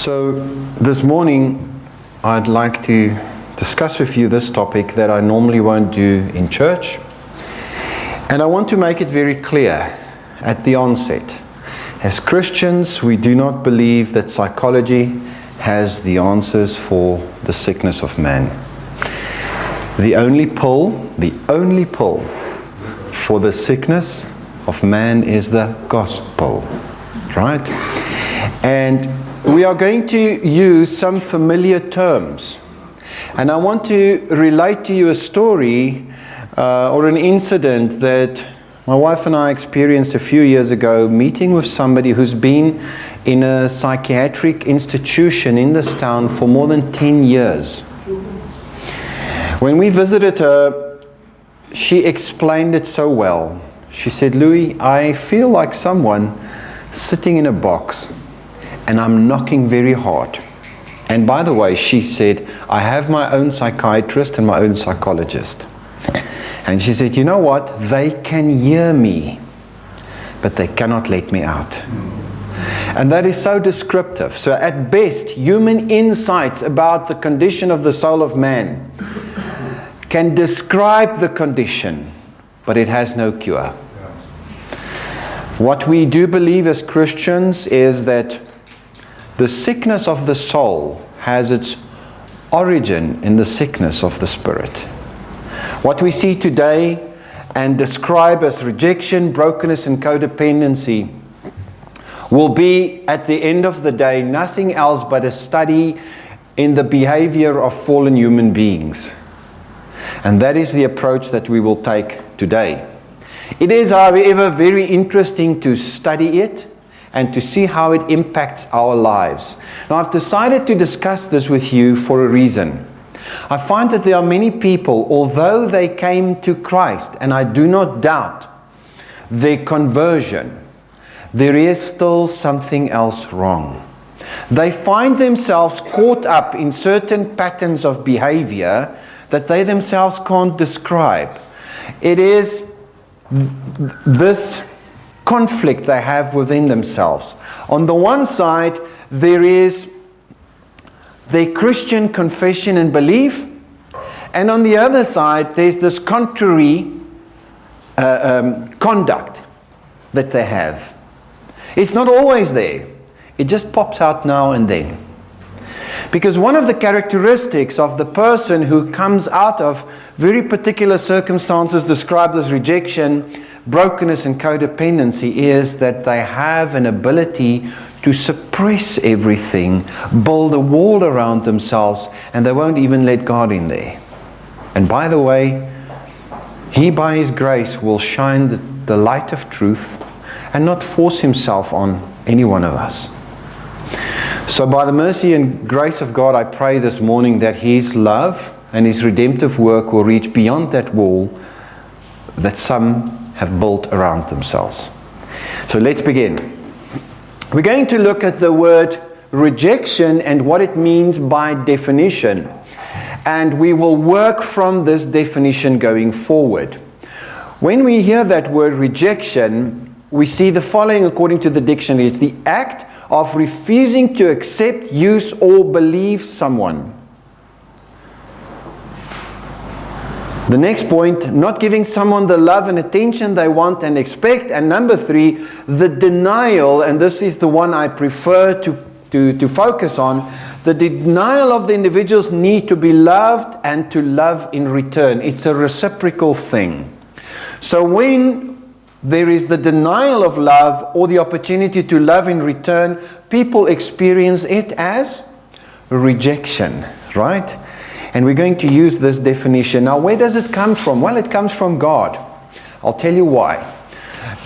So this morning I'd like to discuss with you this topic that I normally won't do in church, and I want to make it very clear at the onset. As Christians, we do not believe that psychology has the answers for the sickness of man. The only pill for the sickness of man is the gospel, right? And we are going to use some familiar terms. And I want to relate to you a story or an incident that my wife and I experienced a few years ago, meeting with somebody who's been in a psychiatric institution in this town for more than 10 years. When we visited her, she explained it so well. She said, "Louis, I feel like someone sitting in a box and I'm knocking very hard." And by the way, she said, "I have my own psychiatrist and my own psychologist." And she said, "You know what? They can hear me, but they cannot let me out." And that is so descriptive. So at best, human insights about the condition of the soul of man can describe the condition, but it has no cure. What we do believe as Christians is that the sickness of the soul has its origin in the sickness of the spirit. What we see today and describe as rejection, brokenness, and codependency will be, at the end of the day, nothing else but a study in the behavior of fallen human beings. And that is the approach that we will take today. It is, however, very interesting to study it and to see how it impacts our lives. Now, I've decided to discuss this with you for a reason. I find that there are many people, although they came to Christ, and I do not doubt their conversion, there is still something else wrong. They find themselves caught up in certain patterns of behavior that they themselves can't describe. It is this conflict they have within themselves. On the one side, there is their Christian confession and belief, and on the other side, there's this contrary conduct that they have. It's not always there. It just pops out now and then. Because one of the characteristics of the person who comes out of very particular circumstances described as rejection, brokenness, and codependency is that they have an ability to suppress everything, build a wall around themselves, and they won't even let God in there. And by the way, He by His grace will shine the light of truth and not force Himself on any one of us. So by the mercy and grace of God, I pray this morning that His love and His redemptive work will reach beyond that wall that some have built around themselves. So let's begin. We're going to look at the word rejection and what it means by definition. And we will work from this definition going forward. When we hear that word rejection, we see the following according to the dictionary. It's the act of refusing to accept, use, or believe someone. The next point, not giving someone the love and attention they want and expect. And number 3, the denial, and this is the one I prefer to focus on, the denial of the individual's need to be loved and to love in return. It's a reciprocal thing. So when there is the denial of love or the opportunity to love in return, people experience it as rejection, right? And we're going to use this definition. Now, where does it come from? Well, it comes from God. I'll tell you why.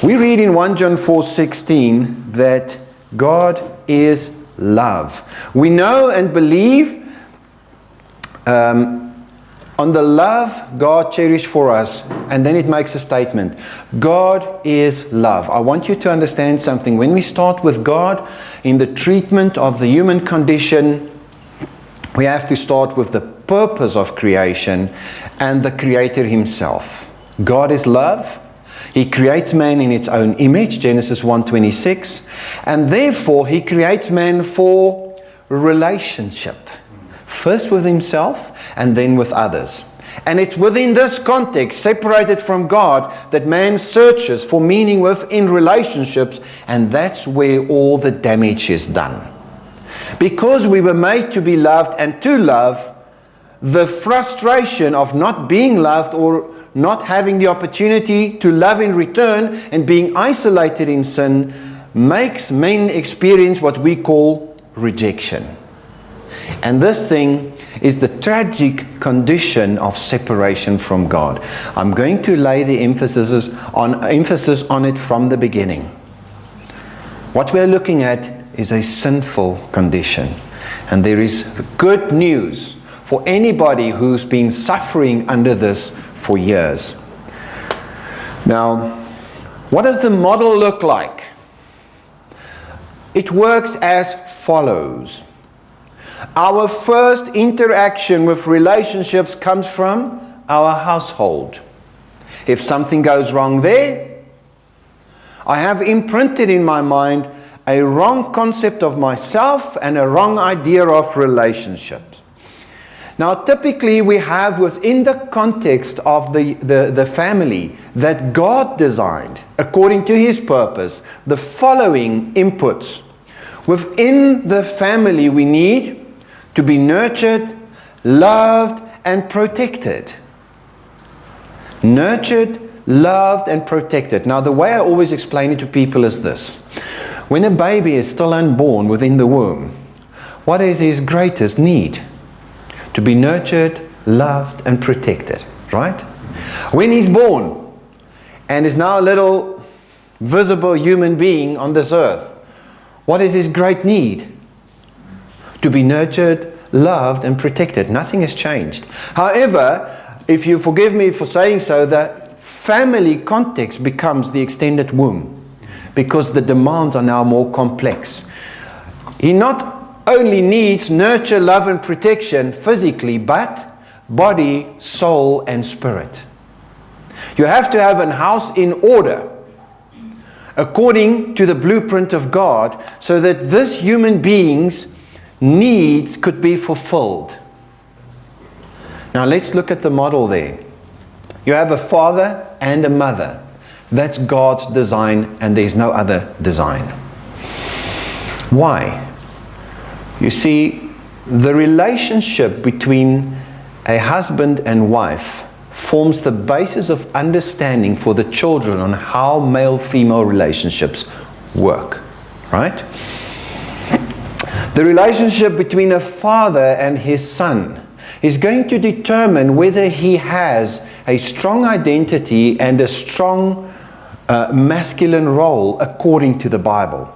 We read in 1 John 4:16 that God is love. We know and believe on the love God cherished for us, and then it makes a statement. God is love. I want you to understand something. When we start with God in the treatment of the human condition, we have to start with the purpose of creation and the Creator Himself. God is love. He creates man in its own image, Genesis 1:26, and therefore He creates man for relationship. First with himself and then with others. And it's within this context, separated from God, that man searches for meaning within relationships, and that's where all the damage is done. Because we were made to be loved and to love, the frustration of not being loved or not having the opportunity to love in return and being isolated in sin makes men experience what we call rejection. And this thing is the tragic condition of separation from God. I'm going to lay the emphasis on it from the beginning. What we're looking at is a sinful condition. And there is good news for anybody who's been suffering under this for years. Now, what does the model look like? It works as follows. Our first interaction with relationships comes from our household. If something goes wrong there, I have imprinted in my mind a wrong concept of myself and a wrong idea of relationships. Now, typically we have within the context of the family that God designed, according to His purpose, the following inputs. Within the family we need to be nurtured, loved, and protected. Nurtured, loved, and protected. Now, the way I always explain it to people is this. When a baby is still unborn within the womb, what is his greatest need? To be nurtured, loved, and protected, right? When he's born and is now a little visible human being on this earth, what is his great need? To be nurtured, loved, and protected. Nothing has changed. However, if you forgive me for saying so, the family context becomes the extended womb because the demands are now more complex. He not only needs nurture, love, and protection physically, but body, soul, and spirit. You have to have a house in order according to the blueprint of God so that this human being's needs could be fulfilled. Now let's look at the model there. You have a father and a mother. That's God's design, and there's no other design. Why? You see, the relationship between a husband and wife forms the basis of understanding for the children on how male-female relationships work, right? The relationship between a father and his son is going to determine whether he has a strong identity and a strong masculine role according to the Bible.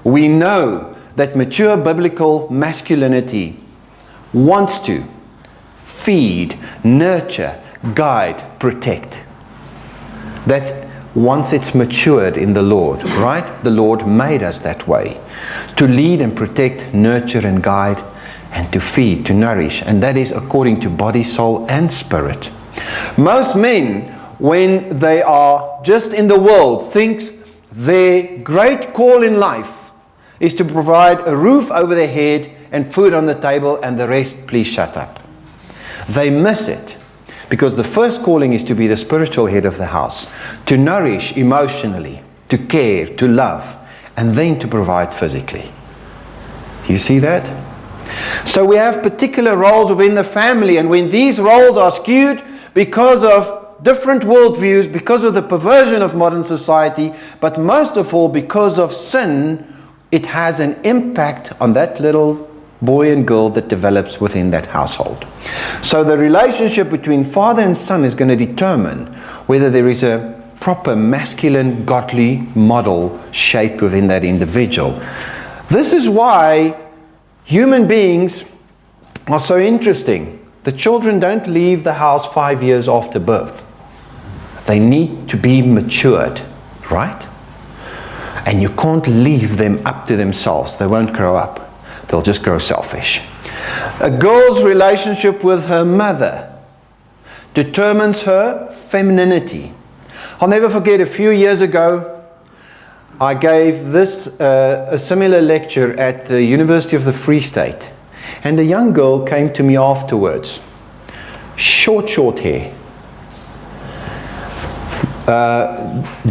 We know that mature biblical masculinity wants to feed, nurture, guide, protect. That's once it's matured in the Lord, right? The Lord made us that way. To lead and protect, nurture and guide, and to feed, to nourish. And that is according to body, soul, and spirit. Most men, when they are just in the world, thinks their great call in life is to provide a roof over their head and food on the table, and the rest, please shut up. They miss it. Because the first calling is to be the spiritual head of the house, to nourish emotionally, to care, to love, and then to provide physically. You see that? So we have particular roles within the family, and when these roles are skewed because of different worldviews, because of the perversion of modern society, but most of all because of sin, it has an impact on that little boy and girl that develops within that household. So the relationship between father and son is going to determine whether there is a proper masculine, godly model shaped within that individual. This is why human beings are so interesting. The children don't leave the house 5 years after birth. They need to be matured, right? And you can't leave them up to themselves. They won't grow up. They'll just grow selfish. A girl's relationship with her mother determines her femininity. I'll never forget, a few years ago, I gave this a similar lecture at the University of the Free State, and a young girl came to me afterwards. Short hair,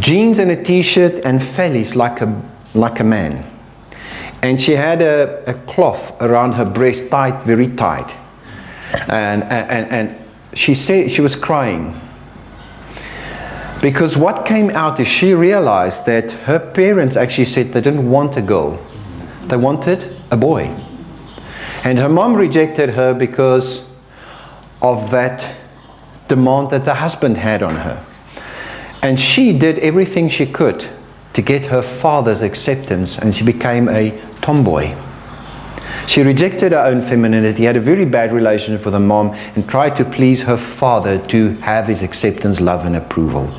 jeans and a t-shirt and fellies like a man, and she had a cloth around her breast, tied very tight, and she said she was crying. Because what came out is she realized that her parents actually said they didn't want a girl. They wanted a boy. And her mom rejected her because of that demand that the husband had on her. And she did everything she could to get her father's acceptance, and she became a tomboy. She rejected her own femininity, had a very bad relationship with her mom, and tried to please her father to have his acceptance, love, and approval.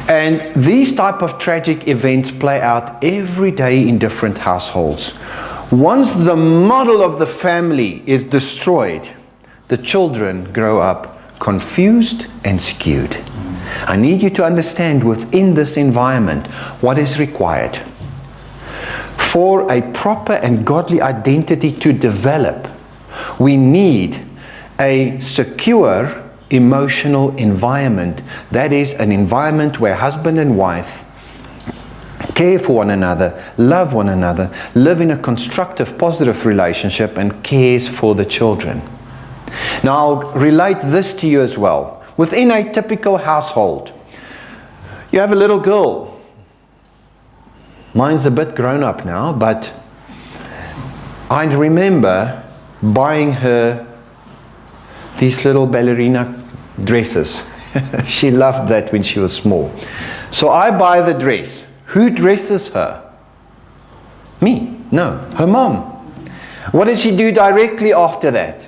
And these type of tragic events play out every day in different households. Once the model of the family is destroyed, the children grow up confused and skewed. I need you to understand within this environment what is required. For a proper and godly identity to develop, we need a secure emotional environment. That is an environment where husband and wife care for one another, love one another, live in a constructive, positive relationship, and cares for the children. Now, I'll relate this to you as well. Within a typical household, you have a little girl. Mine's a bit grown up now, but I remember buying her these little ballerina dresses. She loved that when she was small. So I buy the dress. Who dresses her? Me? No, her mom. What did she do directly after that?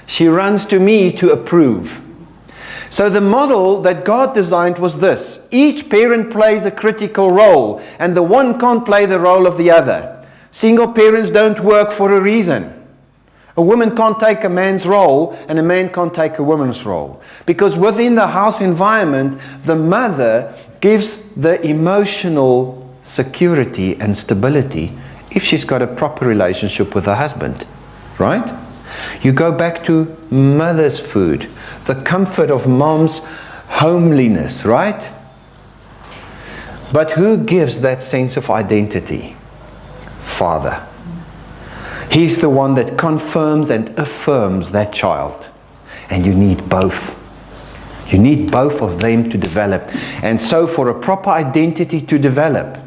She runs to me to approve. So the model that God designed was this. Each parent plays a critical role, and the one can't play the role of the other. Single parents don't work for a reason. A woman can't take a man's role, and a man can't take a woman's role. Because within the house environment, the mother gives the emotional security and stability if she's got a proper relationship with her husband. Right? You go back to mother's food, the comfort of mom's homeliness, right? But who gives that sense of identity? Father. He's the one that confirms and affirms that child. And you need both. You need both of them to develop. And so for a proper identity to develop,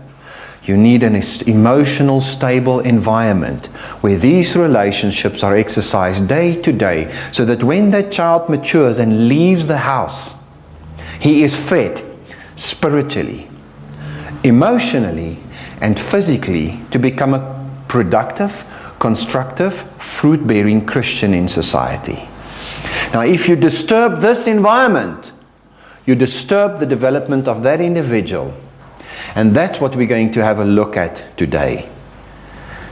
you need an emotional, stable environment where these relationships are exercised day to day, so that when that child matures and leaves the house, he is fed spiritually, emotionally, and physically to become a productive, constructive, fruit-bearing Christian in society. Now, if you disturb this environment, you disturb the development of that individual. And that's what we're going to have a look at today.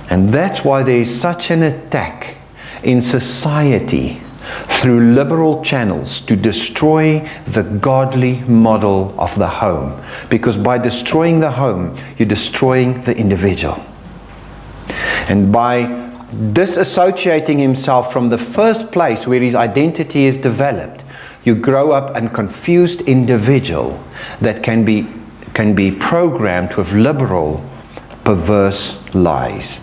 And that's why there is such an attack in society through liberal channels to destroy the godly model of the home. Because by destroying the home, you're destroying the individual. And by disassociating himself from the first place where his identity is developed, you grow up a confused individual that can be programmed with liberal, perverse lies.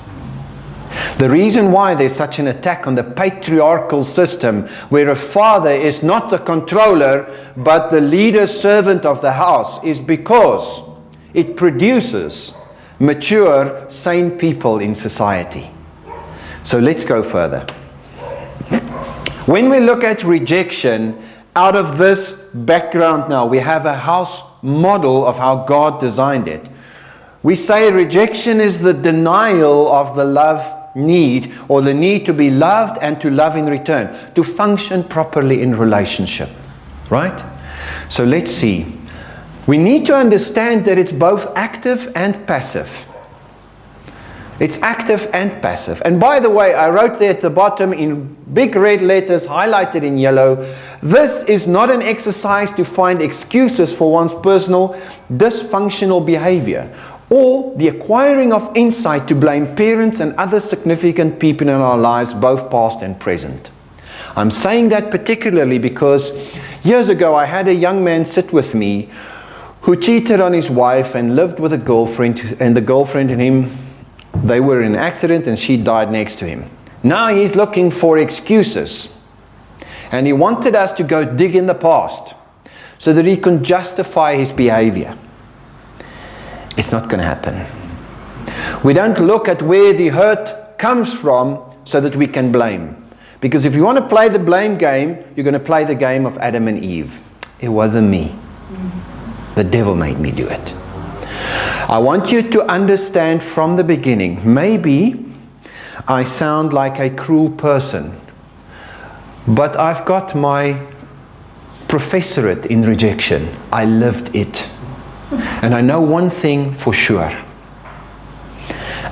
The reason why there's such an attack on the patriarchal system, where a father is not the controller but the leader servant of the house, is because it produces mature, sane people in society. So let's go further. When we look at rejection, out of this background now, we have a house model of how God designed it. We say rejection is the denial of the love need, or the need to be loved and to love in return, to function properly in relationship. Right? So let's see. We need to understand that it's both active and passive. It's active and passive. And by the way, I wrote there at the bottom in big red letters, highlighted in yellow, This is not an exercise to find excuses for one's personal dysfunctional behavior, or the acquiring of insight to blame parents and other significant people in our lives, both past and present. I'm saying that particularly because years ago I had a young man sit with me who cheated on his wife and lived with a girlfriend, and the girlfriend and him, they were in an accident and she died next to him. Now he's looking for excuses, and he wanted us to go dig in the past so that he can justify his behavior. It's not going to happen. We don't look at where the hurt comes from so that we can blame. Because if you want to play the blame game, you're going to play the game of Adam and Eve. It wasn't me. The devil made me do it. I want you to understand from the beginning, maybe I sound like a cruel person, but I've got my professorate in rejection. I lived it. And I know one thing for sure.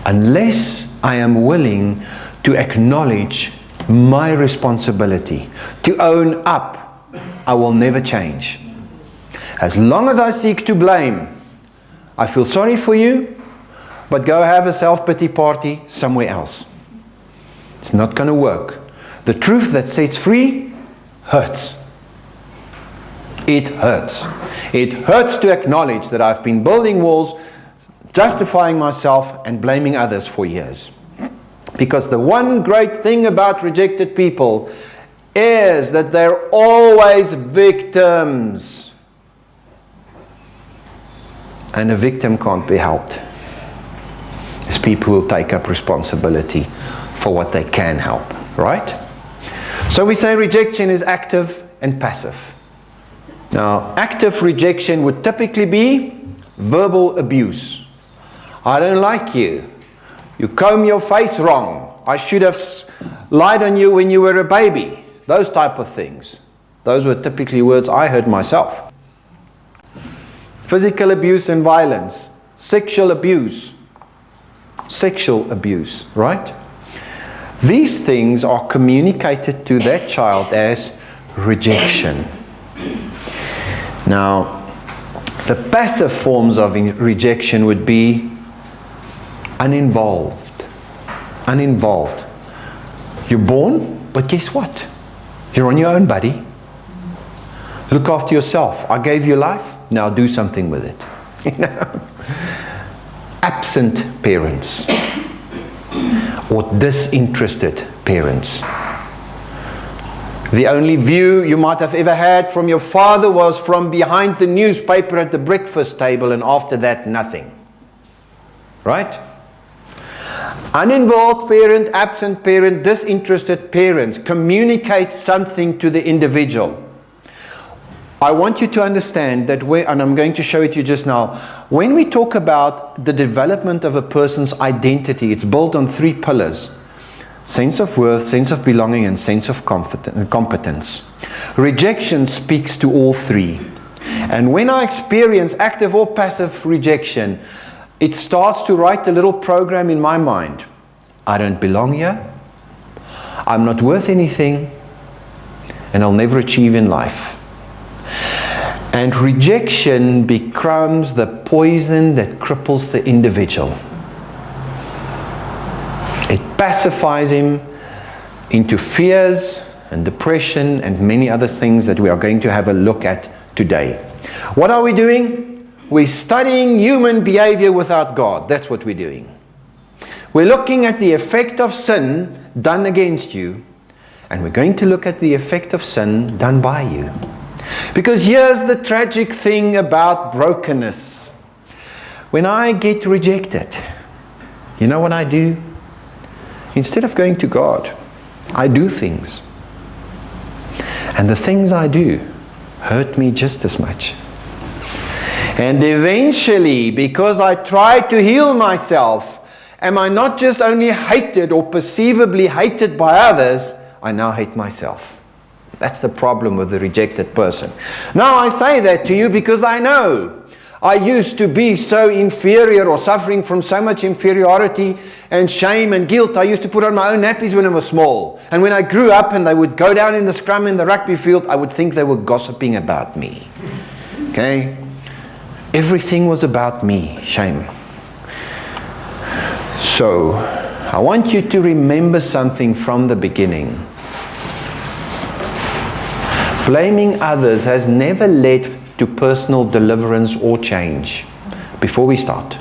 Unless I am willing to acknowledge my responsibility, to own up, I will never change. As long as I seek to blame, I feel sorry for you, but go have a self-pity party somewhere else. It's not going to work. The truth that sets free hurts. It hurts. It hurts to acknowledge that I've been building walls, justifying myself and blaming others for years. Because the one great thing about rejected people is that they're always victims. And a victim can't be helped. It's people who will take up responsibility for what they can help, right? So we say rejection is active and passive. Now, active rejection would typically be verbal abuse. I don't like you. You comb your face wrong. I should have lied on you when you were a baby. Those type of things. Those were typically words I heard myself. Physical abuse and violence. Sexual abuse. Sexual abuse, right? These things are communicated to that child as rejection. Now, the passive forms of rejection would be uninvolved. Uninvolved. You're born, but guess what? You're on your own, buddy. Look after yourself. I gave you life, now do something with it. You know? Absent parents or disinterested parents. The only view you might have ever had from your father was from behind the newspaper at the breakfast table, and after that, nothing. Right? Uninvolved parent, absent parent, disinterested parents communicate something to the individual. I want you to understand that, and I'm going to show it to you just now, when we talk about the development of a person's identity, it's built on 3 pillars. Sense of worth, sense of belonging, and sense of competence. Rejection speaks to all 3. And when I experience active or passive rejection, it starts to write a little program in my mind. I don't belong here. I'm not worth anything. And I'll never achieve in life. And rejection becomes the poison that cripples the individual. It pacifies him into fears and depression and many other things that we are going to have a look at today. What are we doing? We're studying human behavior without God. That's what we're doing. We're looking at the effect of sin done against you, and we're going to look at the effect of sin done by you. Because here's the tragic thing about brokenness. When I get rejected, you know what I do? Instead of going to God, I do things. And the things I do hurt me just as much. And eventually, because I try to heal myself, am I not just only hated or perceivably hated by others, I now hate myself. That's the problem with the rejected person. Now I say that to you because I know I used to be so inferior or suffering from so much inferiority and shame and guilt. I used to put on my own nappies when I was small. And when I grew up and they would go down in the scrum in the rugby field, I would think they were gossiping about me. Okay? Everything was about me. Shame. So, I want you to remember something from the beginning. Blaming others has never led to personal deliverance or change. Before we start,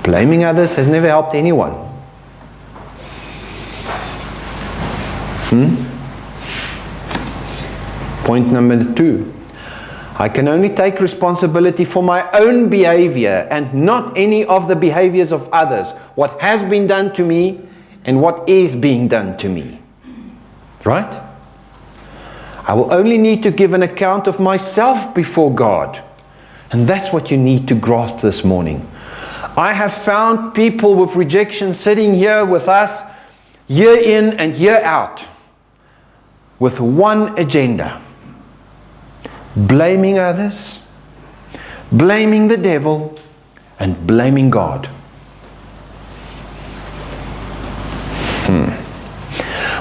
blaming others has never helped anyone. Point number 2. I can only take responsibility for my own behavior and not any of the behaviors of others. What has been done to me and what is being done to me. Right? I will only need to give an account of myself before God. And that's what you need to grasp this morning. I have found people with rejection sitting here with us, year in and year out, with one agenda. Blaming others, blaming the devil, and blaming God.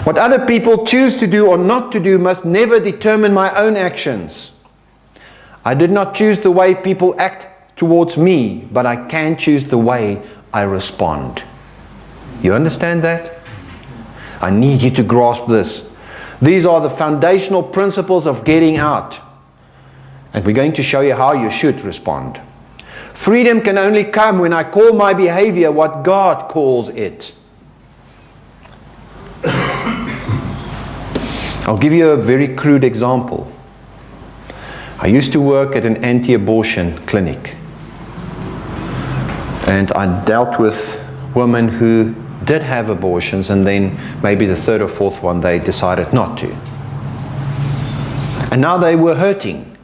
What other people choose to do or not to do must never determine my own actions. I did not choose the way people act towards me, but I can choose the way I respond. You understand that? I need you to grasp this. These are the foundational principles of getting out. And we're going to show you how you should respond. Freedom can only come when I call my behavior what God calls it. I'll give you a very crude example. I used to work at an anti-abortion clinic. And I dealt with women who did have abortions, and then maybe the third or fourth one they decided not to. And now they were hurting.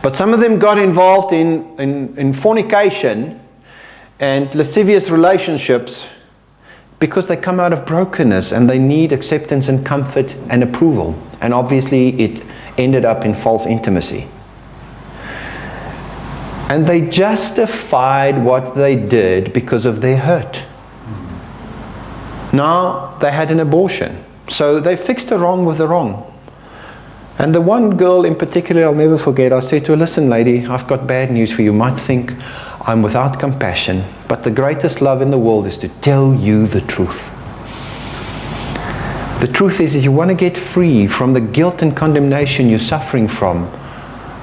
But some of them got involved in fornication and lascivious relationships because they come out of brokenness and they need acceptance and comfort and approval. And obviously it ended up in false intimacy. And they justified what they did because of their hurt. Now they had an abortion. So they fixed the wrong with the wrong. And the one girl in particular, I'll never forget, I said to her, listen lady, I've got bad news for you. You might think I'm without compassion, but the greatest love in the world is to tell you the truth. The truth is, if you want to get free from the guilt and condemnation you're suffering from,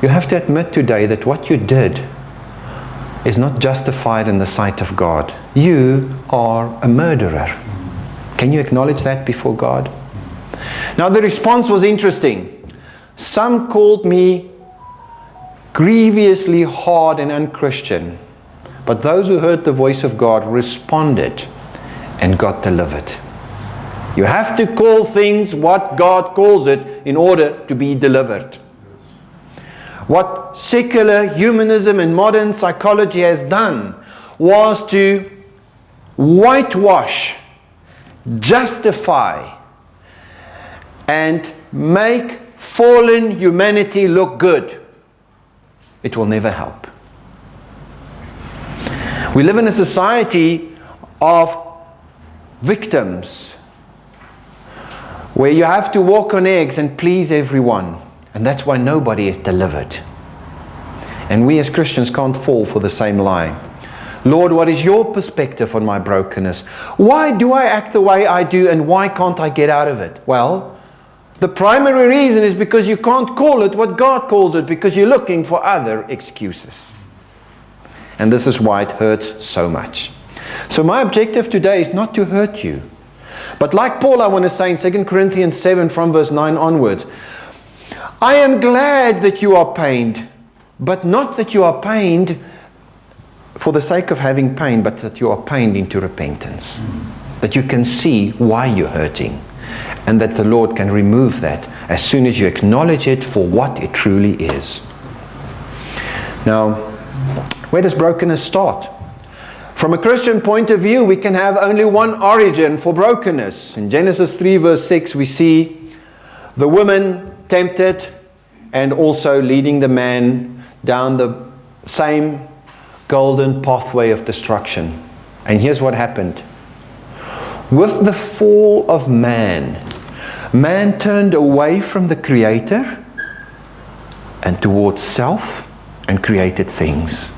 you have to admit today that what you did is not justified in the sight of God. You are a murderer. Can you acknowledge that before God? Now the response was interesting. Some called me grievously hard and unchristian, but those who heard the voice of God responded and got delivered. You have to call things what God calls it in order to be delivered. What secular humanism and modern psychology has done was to whitewash, justify, and make fallen humanity look good. It will never help. We live in a society of victims where you have to walk on eggs and please everyone, and that's why nobody is delivered. And we as Christians can't fall for the same lie. Lord, what is your perspective on my brokenness? Why do I act the way I do, and why can't I get out of it? Well, the primary reason is because you can't call it what God calls it, because you're looking for other excuses. And this is why it hurts so much. So my objective today is not to hurt you. But like Paul, I want to say in 2 Corinthians 7 from verse 9 onwards, I am glad that you are pained, but not that you are pained for the sake of having pain, but that you are pained into repentance. That you can see why you're hurting. And that the Lord can remove that as soon as you acknowledge it for what it truly is. Now, where does brokenness start? From a Christian point of view, we can have only one origin for brokenness. In Genesis 3 verse 6 we see the woman tempted and also leading the man down the same golden pathway of destruction. And here's what happened. With the fall of man, man turned away from the Creator and towards self and created things.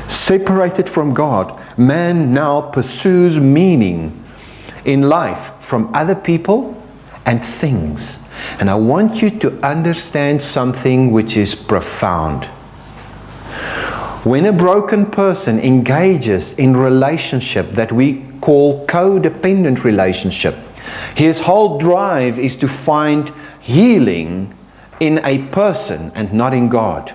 Separated from God, man now pursues meaning in life from other people and things. And I want you to understand something which is profound. When a broken person engages in relationship that we call co-dependent relationship, his whole drive is to find healing in a person and not in God.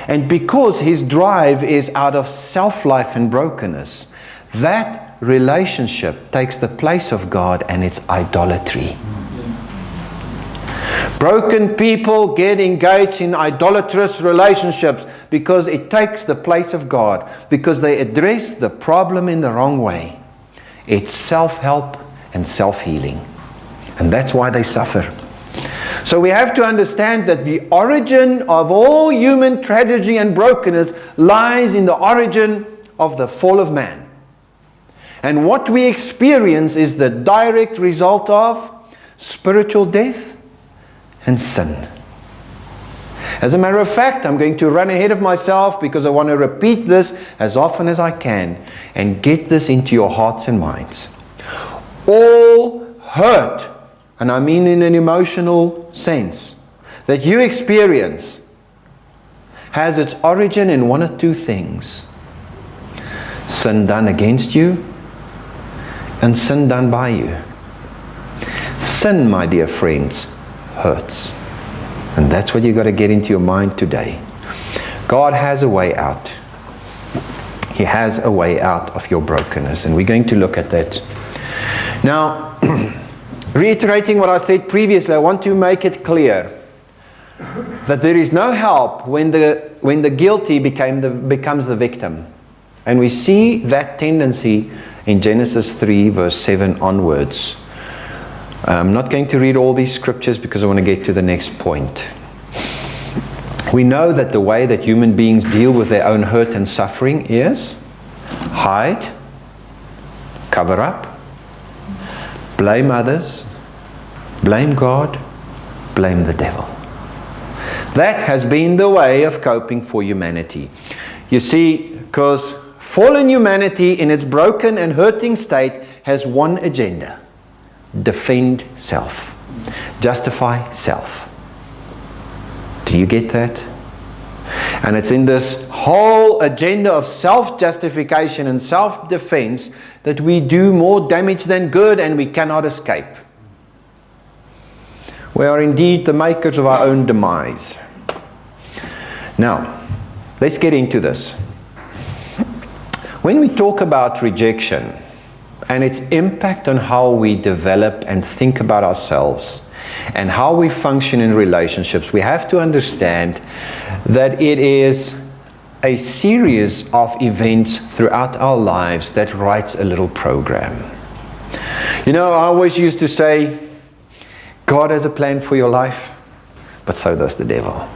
And because his drive is out of self-life and brokenness, that relationship takes the place of God, and it's idolatry. Broken people get engaged in idolatrous relationships because it takes the place of God, because they address the problem in the wrong way. It's self-help and self-healing. And that's why they suffer. So we have to understand that the origin of all human tragedy and brokenness lies in the origin of the fall of man. And what we experience is the direct result of spiritual death and sin. As a matter of fact, I'm going to run ahead of myself because I want to repeat this as often as I can and get this into your hearts and minds. All hurt, and I mean in an emotional sense, that you experience has its origin in one or two things. Sin done against you and sin done by you. Sin, my dear friends, hurts. And that's what you've got to get into your mind today. God has a way out. He has a way out of your brokenness. And we're going to look at that. Now, reiterating what I said previously, I want to make it clear that there is no help when the guilty becomes the victim. And we see that tendency in Genesis 3 verse 7 onwards. I'm not going to read all these scriptures because I want to get to the next point. We know that the way that human beings deal with their own hurt and suffering is hide, cover up, blame others, blame God, blame the devil. That has been the way of coping for humanity. You see, because fallen humanity in its broken and hurting state has one agenda: defend self, justify self. Do you get that? And it's in this whole agenda of self-justification and self-defense that we do more damage than good, and we cannot escape. We are indeed the makers of our own demise. Now, let's get into this. When we talk about rejection and its impact on how we develop and think about ourselves and how we function in relationships, we have to understand that it is a series of events throughout our lives that writes a little program. You know, I always used to say, God has a plan for your life, but so does the devil.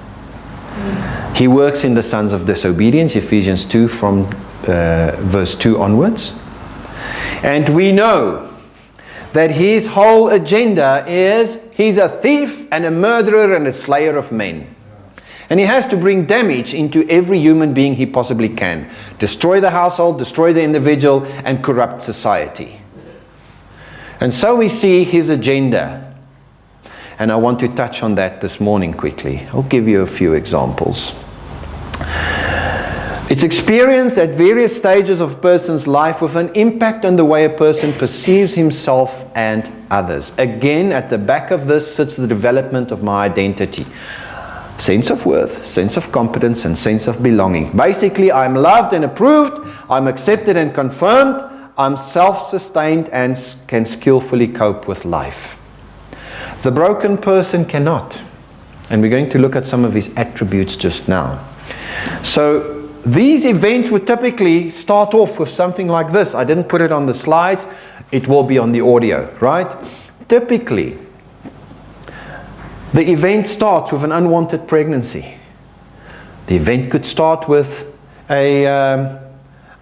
He works in the sons of disobedience, Ephesians 2 from verse 2 onwards. And we know that his whole agenda is he's a thief and a murderer and a slayer of men. And he has to bring damage into every human being he possibly can. Destroy the household, destroy the individual, and corrupt society. And so we see his agenda. And I want to touch on that this morning quickly. I'll give you a few examples. It's experienced at various stages of a person's life with an impact on the way a person perceives himself and others. Again, at the back of this sits the development of my identity. Sense of worth, sense of competence, and sense of belonging. Basically, I'm loved and approved, I'm accepted and confirmed, I'm self-sustained and can skillfully cope with life. The broken person cannot. And we're going to look at some of his attributes just now. So these events would typically start off with something like this. I didn't put it on the slides. It will be on the audio, right? Typically, the event starts with an unwanted pregnancy. The event could start with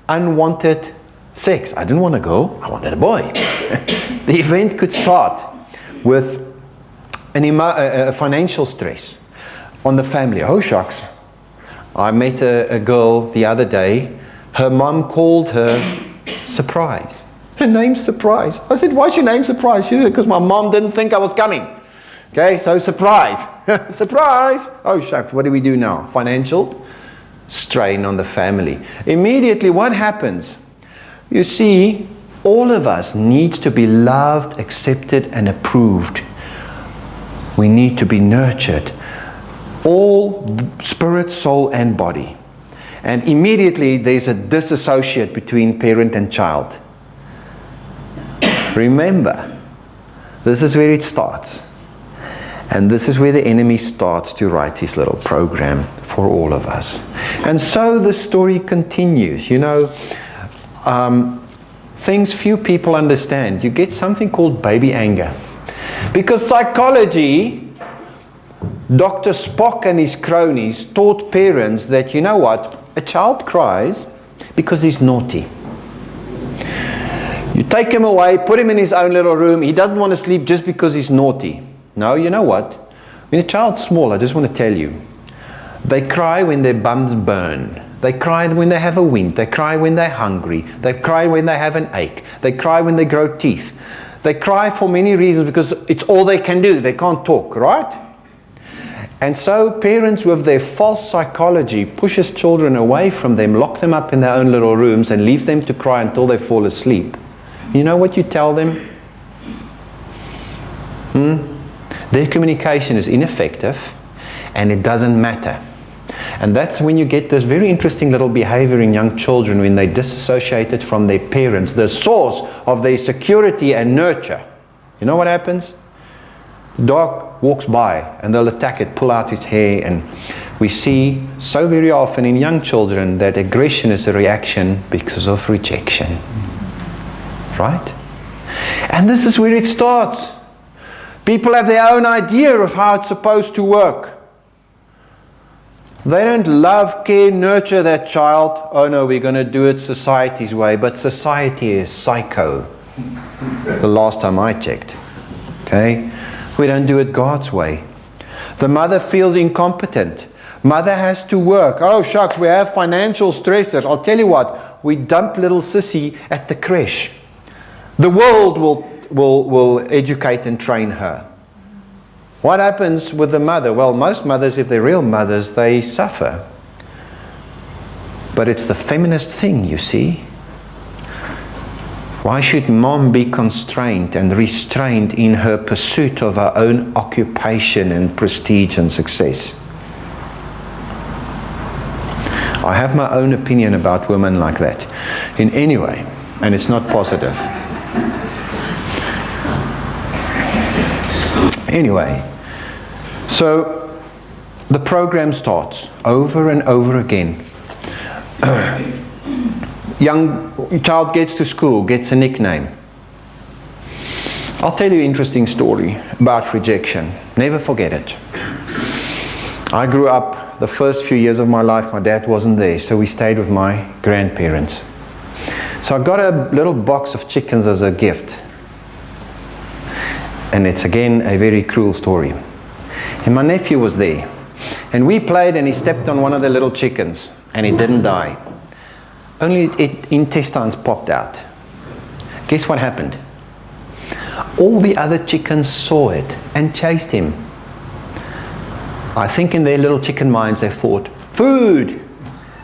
unwanted sex. I didn't want a girl, I wanted a boy. The event could start with a financial stress on the family. Oh shucks, I met a girl the other day. Her mum called her Surprise. Her name's Surprise. I said, why's your name Surprise? She said, because my mom didn't think I was coming. Okay, so surprise. Surprise. Oh shucks, what do we do now? Financial strain on the family. Immediately what happens? You see, all of us need to be loved, accepted and approved. We need to be nurtured. All spirit, soul and body. And immediately there's a disassociate between parent and child. Remember, this is where it starts. And this is where the enemy starts to write his little program for all of us. And so the story continues. You know, things few people understand. You get something called baby anger. Because psychology, Dr. Spock and his cronies taught parents that, you know what, a child cries because he's naughty. You take him away, put him in his own little room. He doesn't want to sleep just because he's naughty. No, you know what? When a child's small, I just want to tell you, they cry when their bums burn. They cry when they have a wind. They cry when they're hungry. They cry when they have an ache. They cry when they grow teeth. They cry for many reasons because it's all they can do. They can't talk, right? And so parents with their false psychology pushes children away from them, lock them up in their own little rooms and leave them to cry until they fall asleep. You know what you tell them? Their communication is ineffective and it doesn't matter. And that's when you get this very interesting little behavior in young children when they disassociate from their parents, the source of their security and nurture. You know what happens? The dog walks by and they'll attack it, pull out its hair, and we see so very often in young children that aggression is a reaction because of rejection. Right? And this is where it starts. People have their own idea of how it's supposed to work. They don't love, care, nurture that child. Oh no, we're going to do it society's way. But society is psycho. The last time I checked. Okay? We don't do it God's way. The mother feels incompetent. Mother has to work. Oh shucks, we have financial stresses. I'll tell you what, we dump little sissy at the creche. The world will educate and train her. What happens with the mother? Well, most mothers, if they're real mothers, they suffer. But it's the feminist thing, you see. Why should mom be constrained and restrained in her pursuit of her own occupation and prestige and success? I have my own opinion about women like that. In any way, and it's not positive. Anyway, so the program starts over and over again. Young child gets to school, gets a nickname. I'll tell you an interesting story about rejection. Never forget it. I grew up, the first few years of my life, my dad wasn't there, so we stayed with my grandparents. So I got a little box of chickens as a gift. And it's again a very cruel story. And my nephew was there. And we played and he stepped on one of the little chickens and it didn't die. Only its intestines popped out. Guess what happened? All the other chickens saw it and chased him. I think in their little chicken minds they thought, food!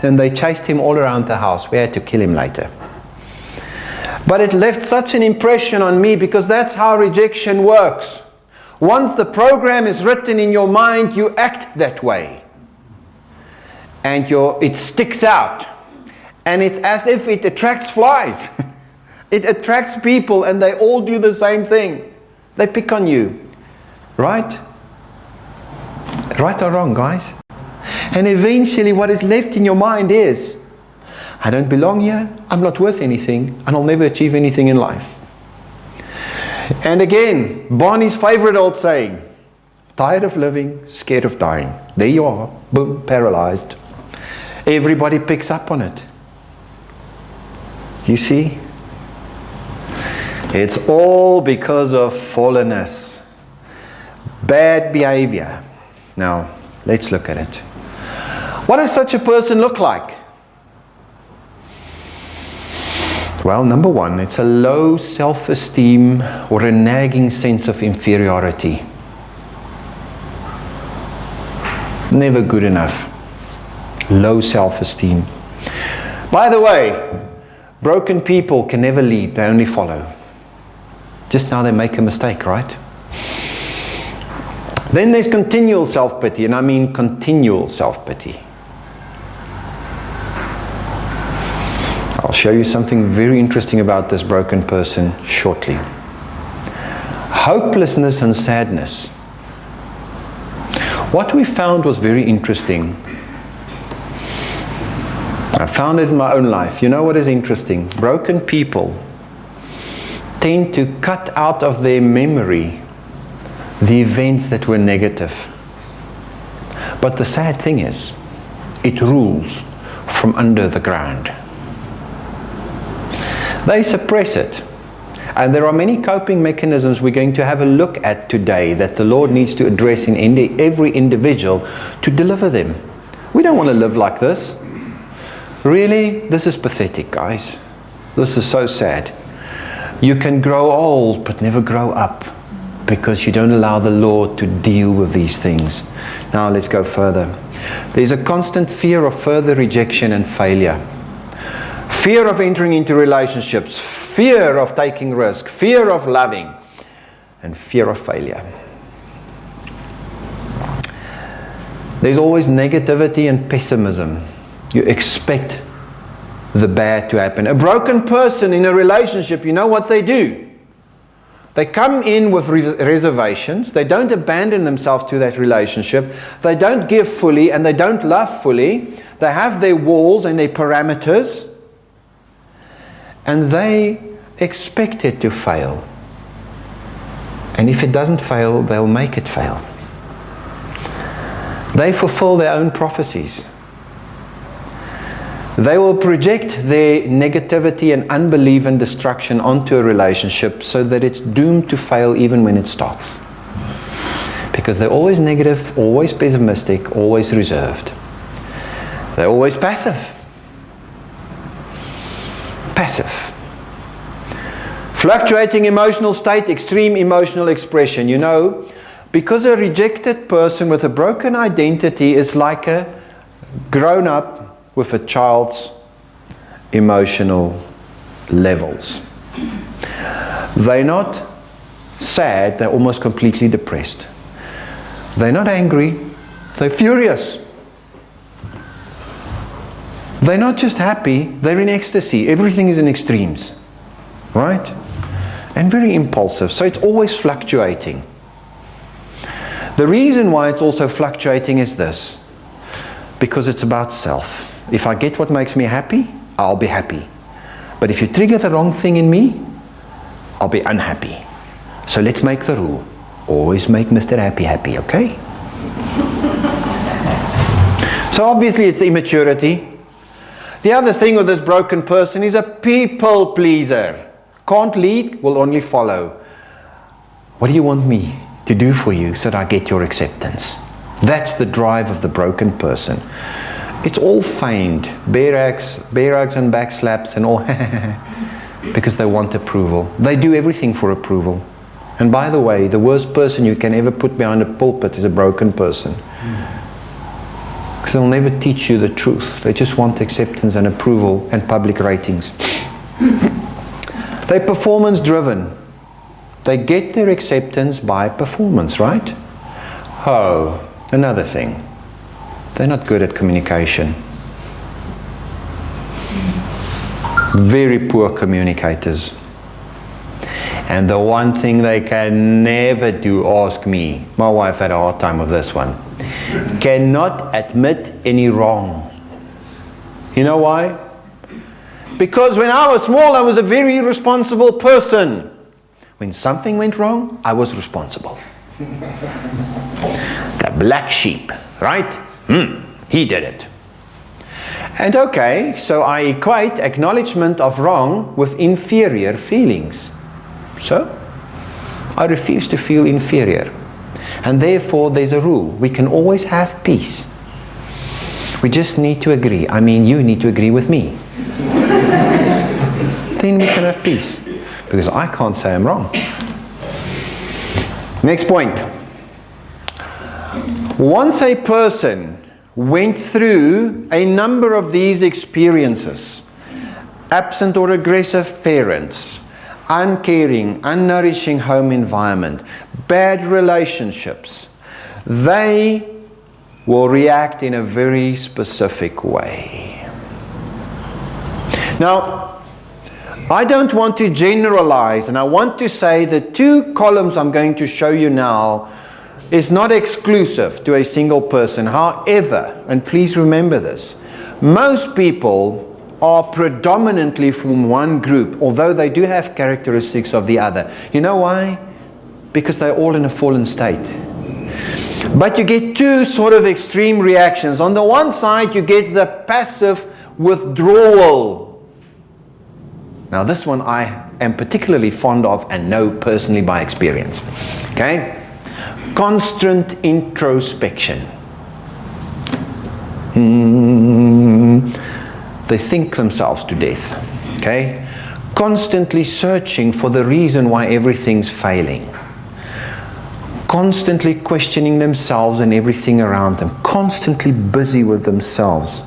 And they chased him all around the house. We had to kill him later. But it left such an impression on me because that's how rejection works. Once the program is written in your mind, you act that way. And it sticks out. And it's as if it attracts flies. It attracts people and they all do the same thing. They pick on you. Right? Right or wrong, guys? And eventually what is left in your mind is, I don't belong here, I'm not worth anything, and I'll never achieve anything in life. And again, Barney's favorite old saying, tired of living, scared of dying. There you are, boom, paralyzed. Everybody picks up on it. You see? It's all because of fallenness. Bad behavior. Now, let's look at it. What does such a person look like? Well, number one, it's a low self-esteem or a nagging sense of inferiority. Never good enough. Low self-esteem. By the way, broken people can never lead, they only follow. Just now they make a mistake, right? Then there's continual self-pity, and I mean continual self-pity. I'll show you something very interesting about this broken person shortly. Hopelessness and sadness. What we found was very interesting. I found it in my own life. You know what is interesting? Broken people tend to cut out of their memory the events that were negative. But the sad thing is, it rules from under the ground. They suppress it. And there are many coping mechanisms we're going to have a look at today that the Lord needs to address in every individual to deliver them. We don't want to live like this. Really, this is pathetic, guys. This is so sad. You can grow old but never grow up because you don't allow the Lord to deal with these things. Now let's go further. There's a constant fear of further rejection and failure. Fear of entering into relationships, fear of taking risk, fear of loving, and fear of failure. There's always negativity and pessimism. You expect the bad to happen. A broken person in a relationship, you know what they do? They come in with reservations. They don't abandon themselves to that relationship. They don't give fully and they don't love fully. They have their walls and their parameters. And they expect it to fail. And if it doesn't fail, they'll make it fail. They fulfill their own prophecies. They will project their negativity and unbelief and destruction onto a relationship so that it's doomed to fail even when it starts. Because they're always negative, always pessimistic, always reserved. They're always passive. Passive. Fluctuating emotional state, extreme emotional expression. You know, because a rejected person with a broken identity is like a grown-up with a child's emotional levels. They're not sad, they're almost completely depressed. They're not angry, they're furious. They're not just happy, they're in ecstasy. Everything is in extremes, right? And very impulsive, so it's always fluctuating. The reason why it's also fluctuating is this, because it's about self. If I get what makes me happy, I'll be happy. But if you trigger the wrong thing in me, I'll be unhappy. So let's make the rule. Always make Mr. Happy happy, okay? So obviously it's immaturity. The other thing with this broken person is a people pleaser. Can't lead, will only follow. What do you want me to do for you so that I get your acceptance? That's the drive of the broken person. It's all feigned. Bear hugs and back slaps and all. Because they want approval. They do everything for approval. And by the way, the worst person you can ever put behind a pulpit is a broken person. Because they'll never teach you the truth. They just want acceptance and approval and public ratings. They're performance driven. They get their acceptance by performance, right? Oh, another thing. They're not good at communication. Very poor communicators. And the one thing they can never do, ask me. My wife had a hard time with this one. Cannot admit any wrong. You know why? Because when I was small, I was a very irresponsible person. When something went wrong, I was responsible. The black sheep, right? He did it. And okay, so I equate acknowledgement of wrong with inferior feelings. So, I refuse to feel inferior. And therefore, there's a rule. We can always have peace. We just need to agree. I mean, you need to agree with me. Then we can have peace. Because I can't say I'm wrong. Next point. Once a person went through a number of these experiences, absent or aggressive parents, uncaring, unnourishing home environment, bad relationships, they will react in a very specific way. Now, I don't want to generalize, and I want to say the two columns I'm going to show you now is not exclusive to a single person. However, and please remember this, most people are predominantly from one group, although they do have characteristics of the other. You know why? Because they're all in a fallen state. But you get two sort of extreme reactions. On the one side, you get the passive withdrawal. Now this one I am particularly fond of and know personally by experience. Okay? Constant introspection. They think themselves to death. Okay? Constantly searching for the reason why everything's failing. Constantly questioning themselves and everything around them. Constantly busy with themselves.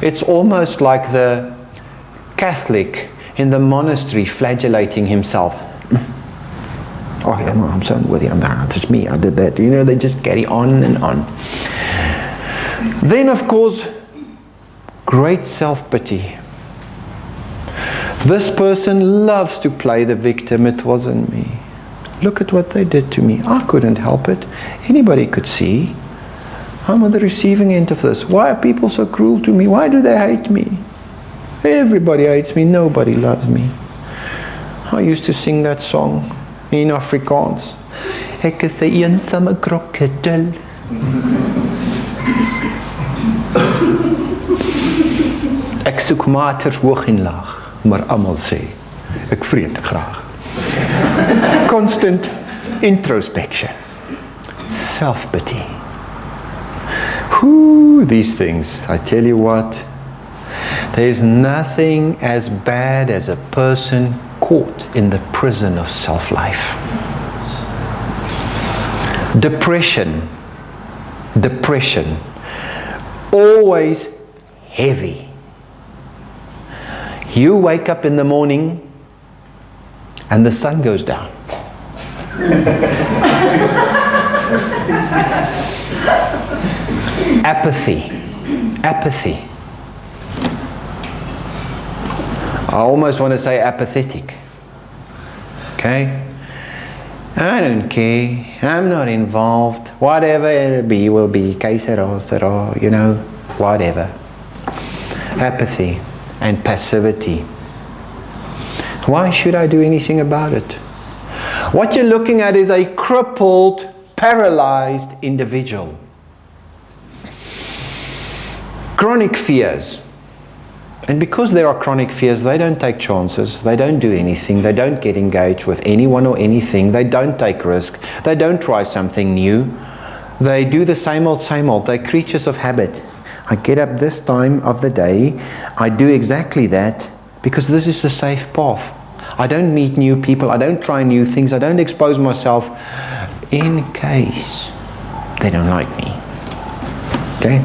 It's almost like the Catholic in the monastery flagellating himself. Oh, yeah, no, I'm so unworthy. It's me. I did that. You know, they just carry on and on. Then, of course, great self-pity. This person loves to play the victim. It wasn't me. Look at what they did to me. I couldn't help it. Anybody could see. I'm on the receiving end of this. Why are people so cruel to me? Why do they hate me? Everybody hates me. Nobody loves me. I used to sing that song in Afrikaans. Ek is 'n eensame krokodil. Ek soek maters hoog en laag, maar almal sê ek vreet graag. Constant introspection. Self-pity. These things, I tell you what, there's nothing as bad as a person caught in the prison of self-life. Depression. Always heavy. You wake up in the morning and the sun goes down. Apathy. I almost want to say apathetic. Okay? I don't care. I'm not involved. Whatever it'll be, will be. Que sera, you know, whatever. Apathy and passivity. Why should I do anything about it? What you're looking at is a crippled, paralyzed individual. Chronic fears. And because there are chronic fears, they don't take chances, they don't do anything, they don't get engaged with anyone or anything, they don't take risk, they don't try something new. They do the same old, they're creatures of habit. I get up this time of the day, I do exactly that because this is the safe path. I don't meet new people, I don't try new things, I don't expose myself in case they don't like me. Okay?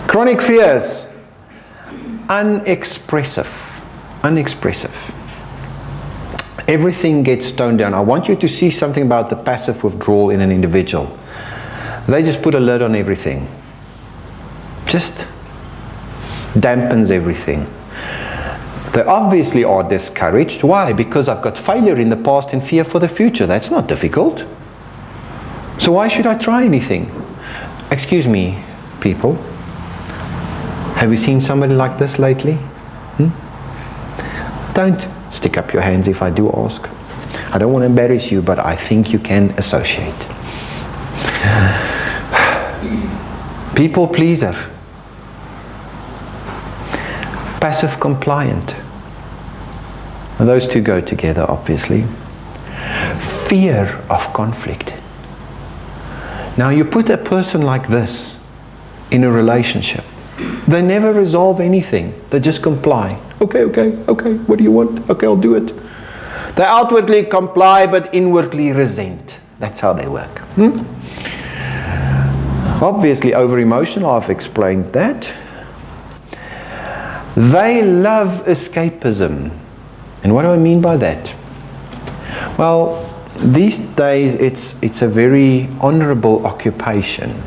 Chronic fears. Unexpressive. Everything gets toned down. I want you to see something about the passive withdrawal in an individual. They just put a lid on everything. Just dampens everything. They obviously are discouraged. Why? Because I've got failure in the past and fear for the future. That's not difficult. So why should I try anything? Excuse me, people. Have you seen somebody like this lately? Don't stick up your hands if I do ask. I don't want to embarrass you, but I think you can associate. People pleaser. passive compliant. And those two go together, obviously. Fear of conflict. Now you put a person like this in a relationship. They never resolve anything. They just comply. Okay, what do you want? Okay, I'll do it. They outwardly comply but inwardly resent. That's how they work. Obviously over-emotional, I've explained that. They love escapism. And what do I mean by that? Well, these days it's a very honorable occupation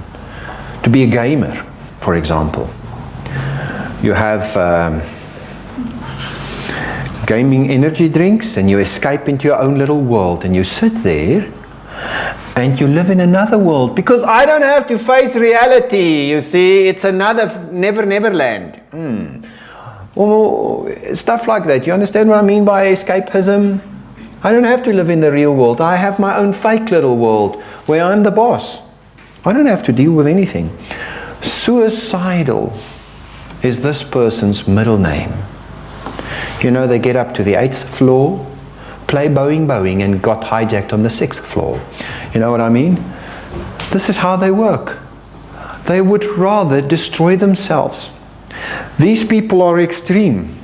to be a gamer, for example. You have gaming energy drinks and you escape into your own little world and you sit there and you live in another world because I don't have to face reality, you see. It's another never land. Or stuff like that. You understand what I mean by escapism? I don't have to live in the real world. I have my own fake little world where I'm the boss. I don't have to deal with anything. Suicidal is this person's middle name. You know, they get up to the 8th floor, play Boeing and got hijacked on the 6th floor. You know what I mean? This is how they work. They would rather destroy themselves. These people are extreme.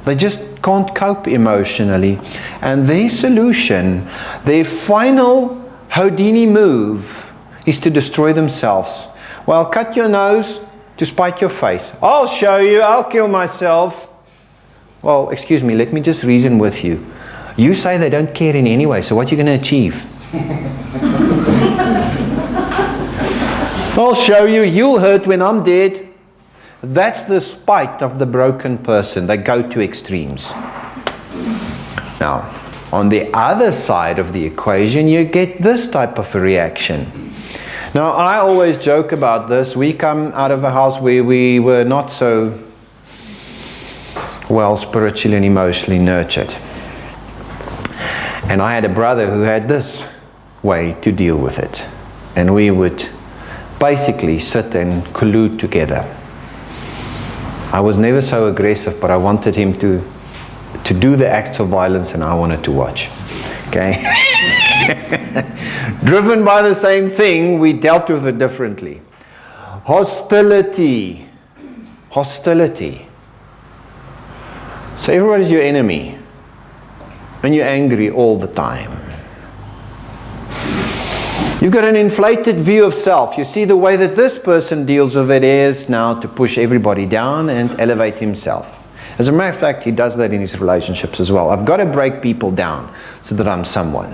They just can't cope emotionally. And their solution, their final Houdini move, is to destroy themselves. Well, cut your nose to spite your face. I'll show you, I'll kill myself. Well, excuse me, let me just reason with you. You say they don't care in any way, so what are you going to achieve? I'll show you, you'll hurt when I'm dead. That's the spite of the broken person. They go to extremes. Now, on the other side of the equation, you get this type of a reaction. Now, I always joke about this. We come out of a house where we were not so well spiritually and emotionally nurtured. And I had a brother who had this way to deal with it. And we would basically sit and collude together. I was never so aggressive, but I wanted him to do the acts of violence and I wanted to watch. Okay? Driven by the same thing, we dealt with it differently. Hostility. Hostility. So everybody's your enemy. And you're angry all the time. You've got an inflated view of self. You see, the way that this person deals with it is now to push everybody down and elevate himself. As a matter of fact, he does that in his relationships as well. I've got to break people down so that I'm someone.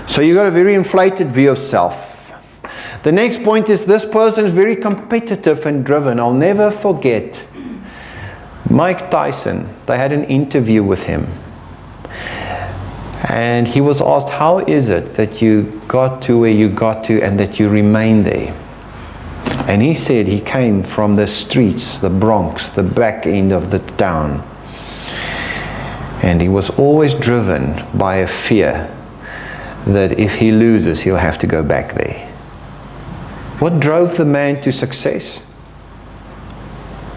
So you've got a very inflated view of self. The next point is this person is very competitive and driven. I'll never forget Mike Tyson. They had an interview with him. And he was asked, how is it that you got to where you got to and that you remain there? And he said he came from the streets, the Bronx, the back end of the town. And he was always driven by a fear that if he loses, he'll have to go back there. What drove the man to success?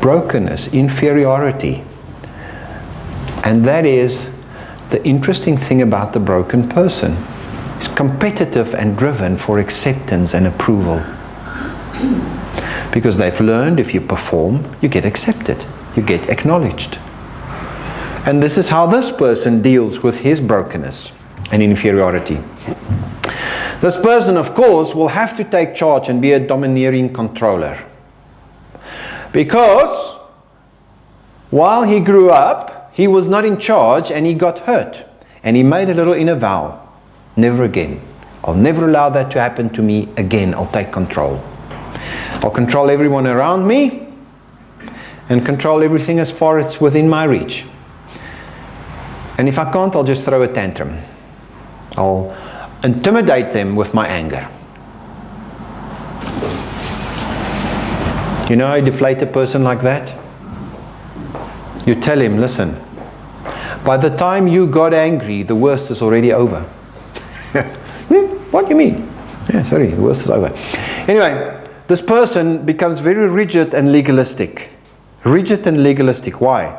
Brokenness, inferiority. And that is the interesting thing about the broken person. Is competitive and driven for acceptance and approval. Because they've learned if you perform, you get accepted. You get acknowledged. And this is how this person deals with his brokenness and inferiority. This person, of course, will have to take charge and be a domineering controller. Because while he grew up, he was not in charge and he got hurt. And he made a little inner vow. Never again. I'll never allow that to happen to me again. I'll take control. I'll control everyone around me and control everything as far as it's within my reach. And if I can't, I'll just throw a tantrum. I'll intimidate them with my anger. You know how you deflate a person like that? You tell him, listen, by the time you got angry, the worst is already over. What do you mean? Yeah, sorry, the worst is over. Anyway, this person becomes very rigid and legalistic. Rigid and legalistic. Why?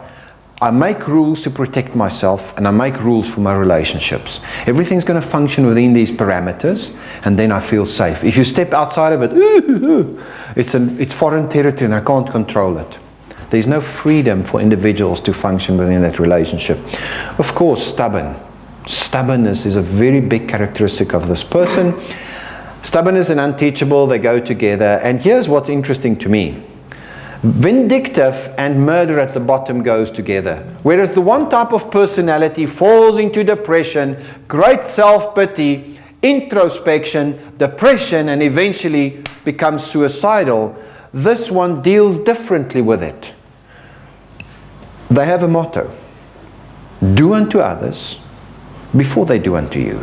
I make rules to protect myself, and I make rules for my relationships. Everything's going to function within these parameters, and then I feel safe. If you step outside of it, it's foreign territory and I can't control it. There's no freedom for individuals to function within that relationship. Of course, stubborn. Stubbornness is a very big characteristic of this person. Stubbornness and unteachable, they go together. And here's what's interesting to me. Vindictive and murder at the bottom goes together. Whereas the one type of personality falls into depression, great self-pity, introspection, depression, and eventually becomes suicidal, this one deals differently with it. They have a motto: do unto others before they do unto you.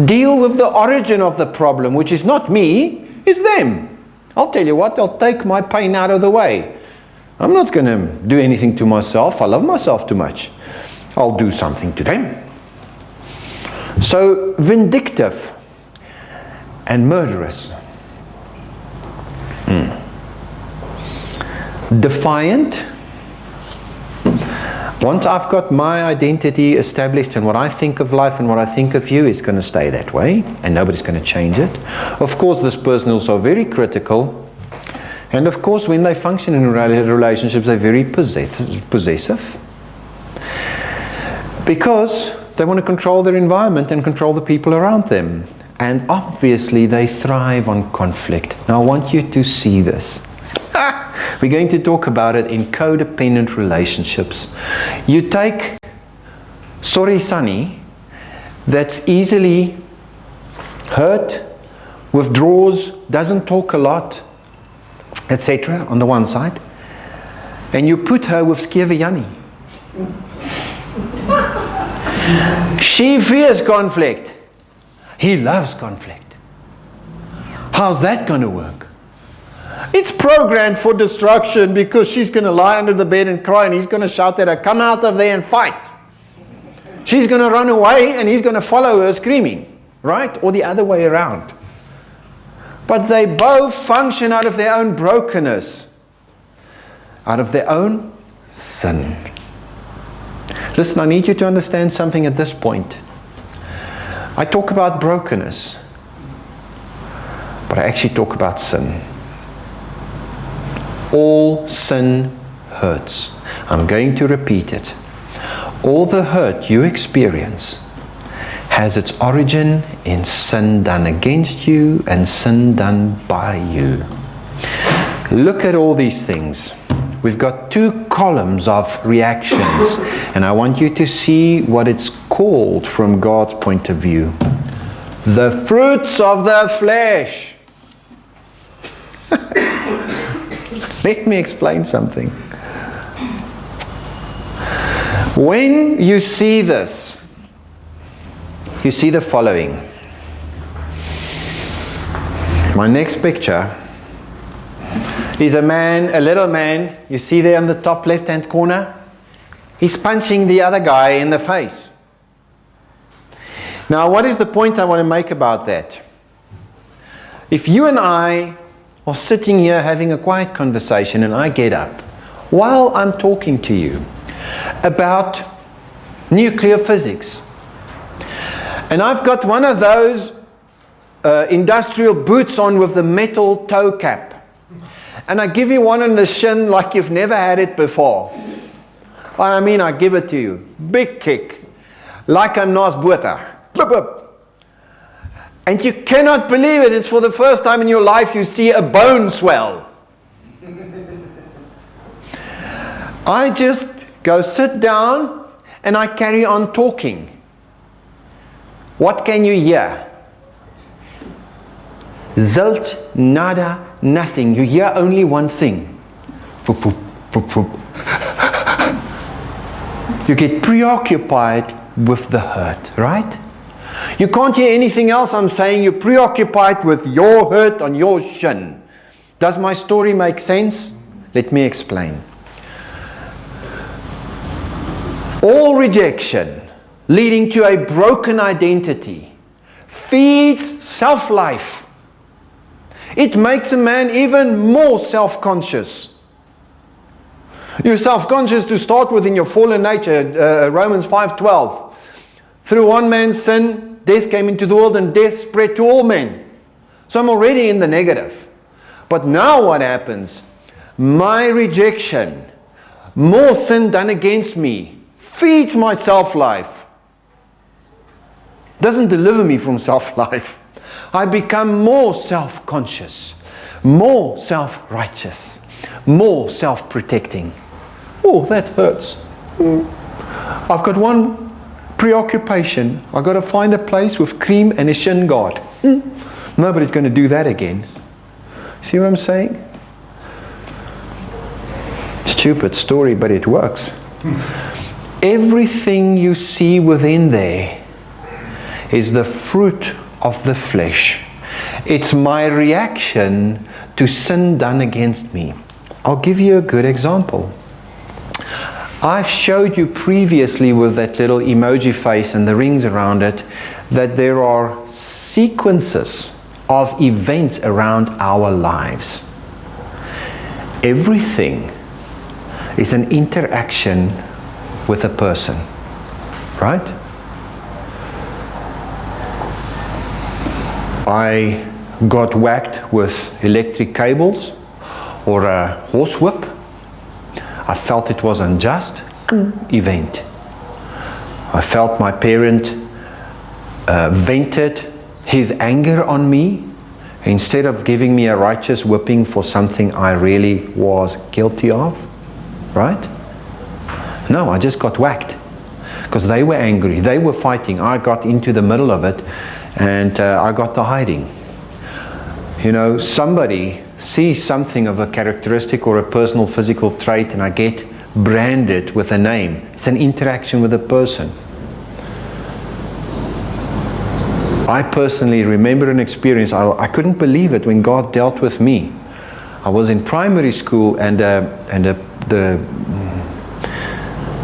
Deal with the origin of the problem, which is not me, it's them. I'll tell you what, I'll take my pain out of the way. I'm not going to do anything to myself. I love myself too much. I'll do something to them. So, vindictive and murderous. Defiant. Once I've got my identity established and what I think of life and what I think of you is going to stay that way, and nobody's going to change it. Of course, this person is also very critical, and of course when they function in relationships they're very possessive, because they want to control their environment and control the people around them, and obviously they thrive on conflict. Now I want you to see this. We're going to talk about it in codependent relationships. You take sorry Sonny, that's easily hurt, withdraws, doesn't talk a lot, etc. on the one side, and you put her with Skevejani. She fears conflict. He loves conflict. How's that going to work? It's programmed for destruction, because she's going to lie under the bed and cry, and he's going to shout at her, come out of there and fight. She's going to run away and he's going to follow her screaming, right? Or the other way around. But they both function out of their own brokenness, out of their own sin. Listen, I need you to understand something at this point. I talk about brokenness, but I actually talk about sin. All sin hurts. I'm going to repeat it. All the hurt you experience has its origin in sin done against you and sin done by you. Look at all these things. We've got two columns of reactions, and I want you to see what it's called from God's point of view. The fruits of the flesh. Let me explain something. When you see this, you see the following. My next picture is a man, a little man, you see there in the top left-hand corner? He's punching the other guy in the face. Now, what is the point I want to make about that? If you and I are sitting here having a quiet conversation and I get up while I'm talking to you about nuclear physics, and I've got one of those industrial boots on with the metal toe cap, and I give you one on the shin like you've never had it before. I mean, I give it to you. Big kick. Like I'm Nas Botha. And you cannot believe it. It's for the first time in your life you see a bone swell. I just go sit down and I carry on talking. What can you hear? Zilch, nada, nothing. You hear only one thing. Foop, foop, foop, foop. You get preoccupied with the hurt, right? You can't hear anything else I'm saying. You're preoccupied with your hurt on your shin. Does my story make sense? Let me explain. All rejection leading to a broken identity feeds self-life. It makes a man even more self-conscious. You're self-conscious to start with in your fallen nature. Romans 5:12. Through one man's sin, death came into the world, and death spread to all men. So I'm already in the negative. But now what happens? My rejection, more sin done against me, feeds my self-life. Doesn't deliver me from self-life. I become more self-conscious, more self-righteous, more self-protecting. Oh, that hurts. I've got one preoccupation. I've got to find a place with cream and a shin guard. Nobody's going to do that again. See what I'm saying? Stupid story, but it works. Everything you see within there is the fruit of the flesh. It's my reaction to sin done against me. I'll give you a good example. I've showed you previously with that little emoji face and the rings around it that there are sequences of events around our lives. Everything is an interaction with a person, right? I got whacked with electric cables or a horsewhip. I felt it was unjust. Event. I felt my parent vented his anger on me instead of giving me a righteous whipping for something I really was guilty of. Right? No, I just got whacked because they were angry. They were fighting. I got into the middle of it and I got the hiding. You know, somebody sees something of a characteristic or a personal physical trait and I get branded with a name. It's an interaction with a person. I personally remember an experience. I couldn't believe it when God dealt with me. I was in primary school and the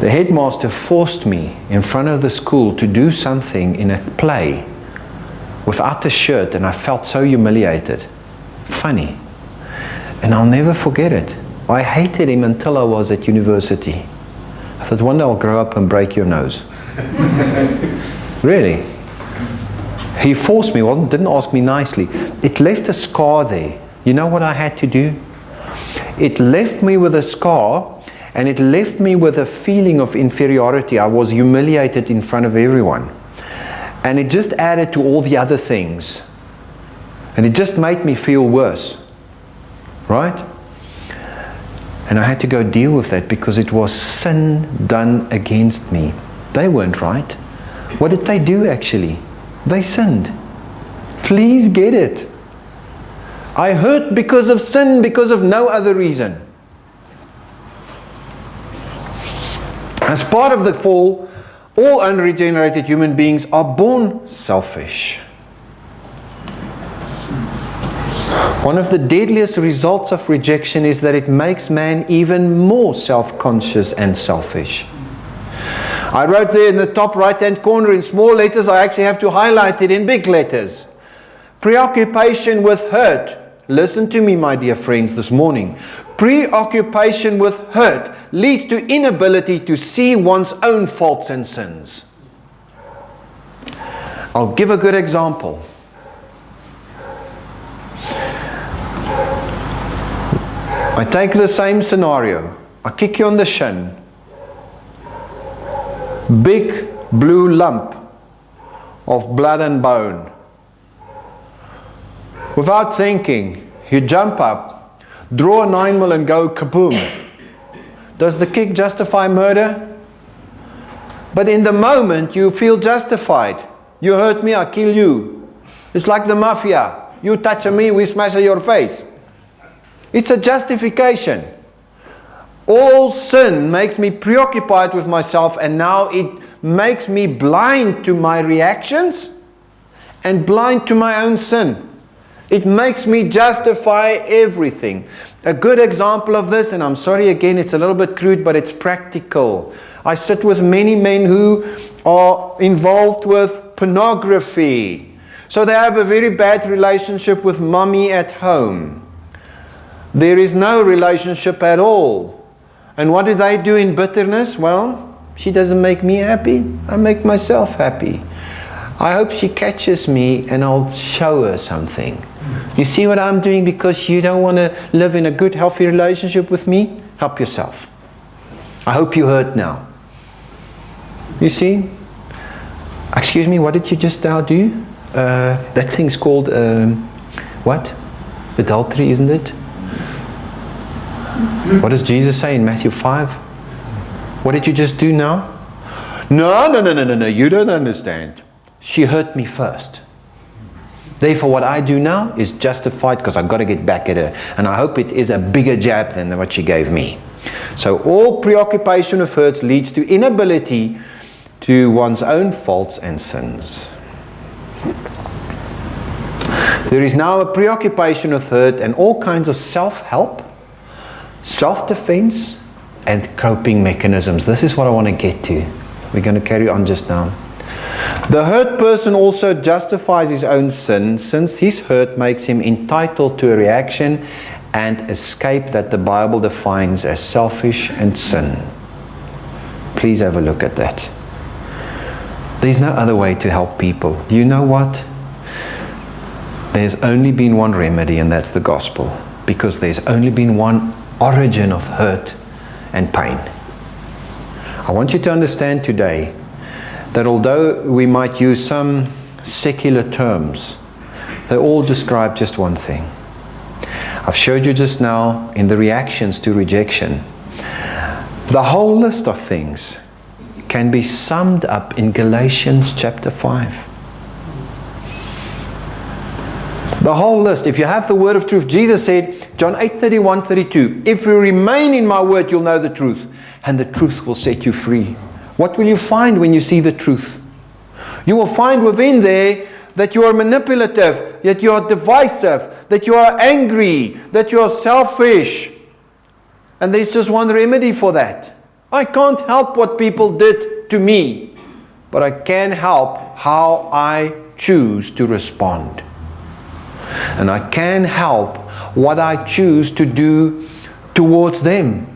headmaster forced me in front of the school to do something in a play without a shirt, and I felt so humiliated. Funny. And I'll never forget it. I hated him until I was at university. I thought, one day I'll grow up and break your nose. Really. He forced me, didn't ask me nicely. It left a scar there. You know what I had to do? It left me with a scar, and it left me with a feeling of inferiority. I was humiliated in front of everyone. And it just added to all the other things. And it just made me feel worse. Right? And I had to go deal with that because it was sin done against me. They weren't right. What did they do actually? They sinned. Please get it. I hurt because of sin, because of no other reason. As part of the fall, all unregenerated human beings are born selfish. One of the deadliest results of rejection is that it makes man even more self-conscious and selfish. I wrote there in the top right-hand corner in small letters, I actually have to highlight it in big letters. Preoccupation with hurt. Listen to me, my dear friends, this morning. Preoccupation with hurt leads to inability to see one's own faults and sins. I'll give a good example. I take the same scenario. I kick you on the shin. Big blue lump of blood and bone. Without thinking, you jump up, draw a 9mm and go kaboom. Does the kick justify murder? But in the moment you feel justified. You hurt me, I kill you. It's like the mafia. You touch me, we smash your face. It's a justification. All sin makes me preoccupied with myself, and now it makes me blind to my reactions and blind to my own sin. It makes me justify everything. A good example of this, and I'm sorry again, it's a little bit crude, but it's practical. I sit with many men who are involved with pornography. So they have a very bad relationship with mommy at home. There is no relationship at all. And what do they do in bitterness? Well, she doesn't make me happy. I make myself happy. I hope she catches me and I'll show her something. You see what I'm doing because you don't want to live in a good, healthy relationship with me? Help yourself. I hope you hurt now. You see? Excuse me, what did you just now do? That thing's called, what? Adultery, isn't it? What does Jesus say in Matthew 5? What did you just do now? No, you don't understand. She hurt me first. Therefore, what I do now is justified because I've got to get back at her. And I hope it is a bigger jab than what she gave me. So all preoccupation of hurts leads to inability to one's own faults and sins. There is now a preoccupation of hurt and all kinds of self-help, self-defense, and coping mechanisms. This is what I want to get to. We're going to carry on just now. The hurt person also justifies his own sin, since his hurt makes him entitled to a reaction and escape that the Bible defines as selfish and sin. Please have a look at that. There's no other way to help people. Do you know what? There's only been one remedy, and that's the gospel. Because there's only been one origin of hurt and pain. I want you to understand today that although we might use some secular terms, they all describe just one thing. I've showed you just now in the reactions to rejection. The whole list of things can be summed up in Galatians chapter 5. The whole list. If you have the word of truth, Jesus said, John 8:31-32, if you remain in my word, you'll know the truth, and the truth will set you free. What will you find when you see the truth? You will find within there that you are manipulative, that you are divisive, that you are angry, that you are selfish. And there's just one remedy for that. I can't help what people did to me, but I can help how I choose to respond. And I can help what I choose to do towards them.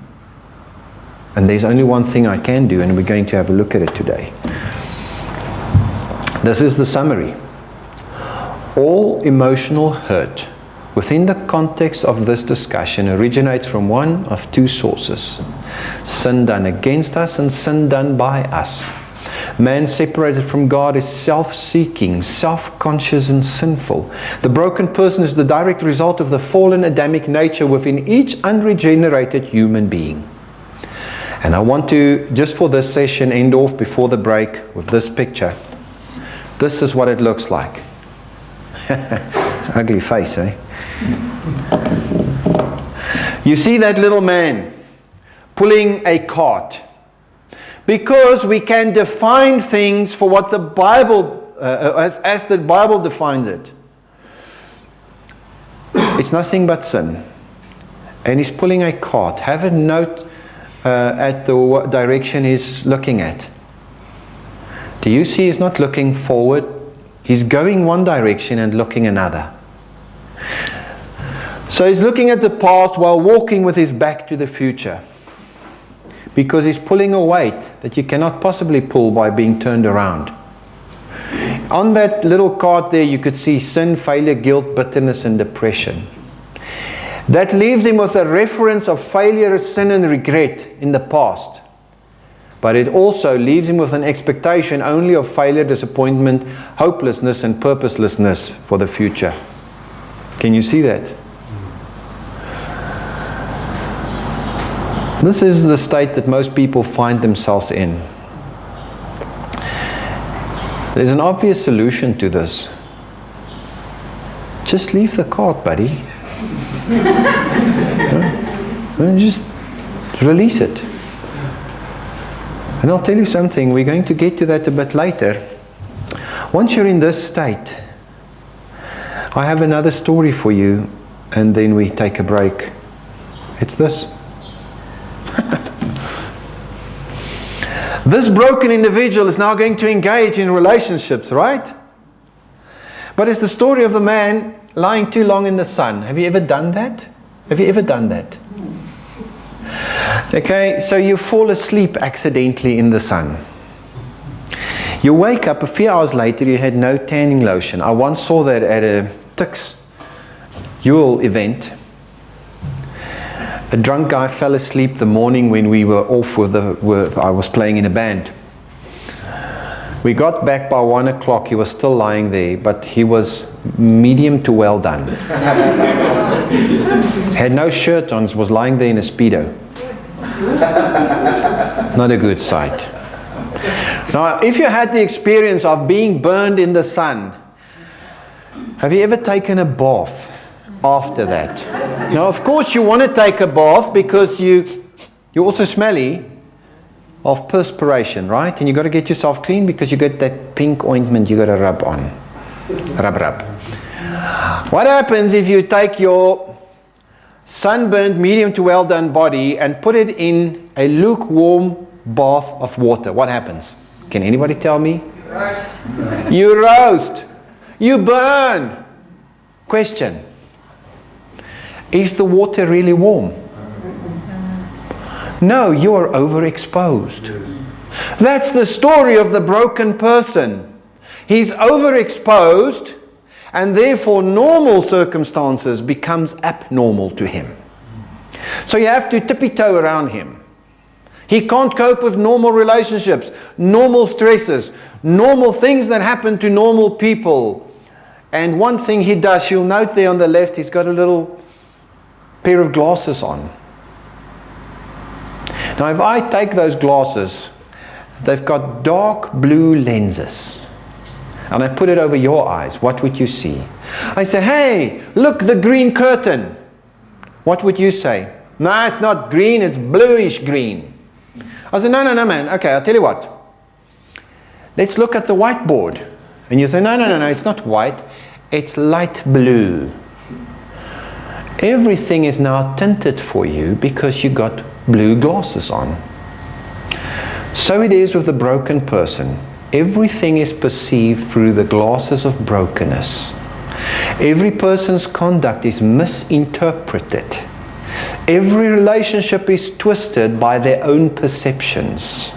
And there's only one thing I can do, and we're going to have a look at it today. This is the summary. All emotional hurt within the context of this discussion originates from one of two sources: sin done against us and sin done by us. Man separated from God is self-seeking, self-conscious and sinful. The broken person is the direct result of the fallen Adamic nature within each unregenerated human being. And I want to, just for this session, end off before the break with this picture. This is what it looks like. Ugly face, eh? You see that little man pulling a cart. Because we can define things for what the Bible, as the Bible defines it. It's nothing but sin. And he's pulling a cart. Have a note at the direction he's looking at. Do you see he's not looking forward? He's going one direction and looking another. So he's looking at the past while walking with his back to the future. Because he's pulling a weight that you cannot possibly pull by being turned around. On that little cart there you could see sin, failure, guilt, bitterness and depression. That leaves him with a reference of failure, sin and regret in the past. But it also leaves him with an expectation only of failure, disappointment, hopelessness and purposelessness for the future. Can you see that? This is the state that most people find themselves in. There's an obvious solution to this. Just leave the cart, buddy. And just release it. And I'll tell you something, we're going to get to that a bit later. Once you're in this state, I have another story for you, and then we take a break. It's this. This broken individual is now going to engage in relationships, right? But it's the story of the man lying too long in the sun. Have you ever done that? Have you ever done that? Okay, so you fall asleep accidentally in the sun. You wake up a few hours later, you had no tanning lotion. I once saw that at a Tix Yule event. A drunk guy fell asleep the morning when we were off I was playing in a band. We got back by 1 o'clock, he was still lying there, but he was medium to well done. Had no shirt on, was lying there in a Speedo. Not a good sight. Now, if you had the experience of being burned in the sun, have you ever taken a bath after that? Now, of course, you want to take a bath because you're also smelly of perspiration, right? And you've got to get yourself clean because you get that pink ointment you got to rub on. Rub. What happens if you take your sunburned, medium to well done body and put it in a lukewarm bath of water? What happens? Can anybody tell me? You roast. You burn. Question. Is the water really warm? No, you are overexposed. That's the story of the broken person. He's overexposed, and therefore normal circumstances becomes abnormal to him. So you have to tippy-toe around him. He can't cope with normal relationships, normal stresses, normal things that happen to normal people. And one thing he does, you'll note there on the left, he's got a little pair of glasses on. Now if I take those glasses, they've got dark blue lenses, and I put it over your eyes, what would you see? I say, hey, look, the green curtain. What would you say? No, it's not green, it's bluish green. I say, no, man. Okay, I'll tell you what. Let's look at the whiteboard. And you say, no, it's not white. It's light blue. Everything is now tinted for you because you got blue glasses on. So it is with the broken person. Everything is perceived through the glasses of brokenness. Every person's conduct is misinterpreted. Every relationship is twisted by their own perceptions.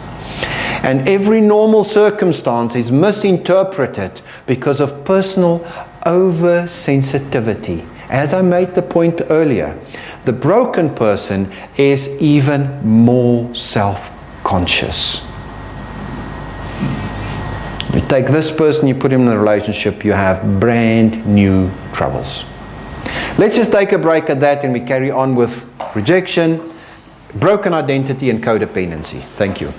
And every normal circumstance is misinterpreted because of personal oversensitivity. As I made the point earlier, the broken person is even more self-conscious. You take this person, you put him in a relationship, you have brand new troubles. Let's just take a break at that and we carry on with rejection, broken identity and codependency. Thank you.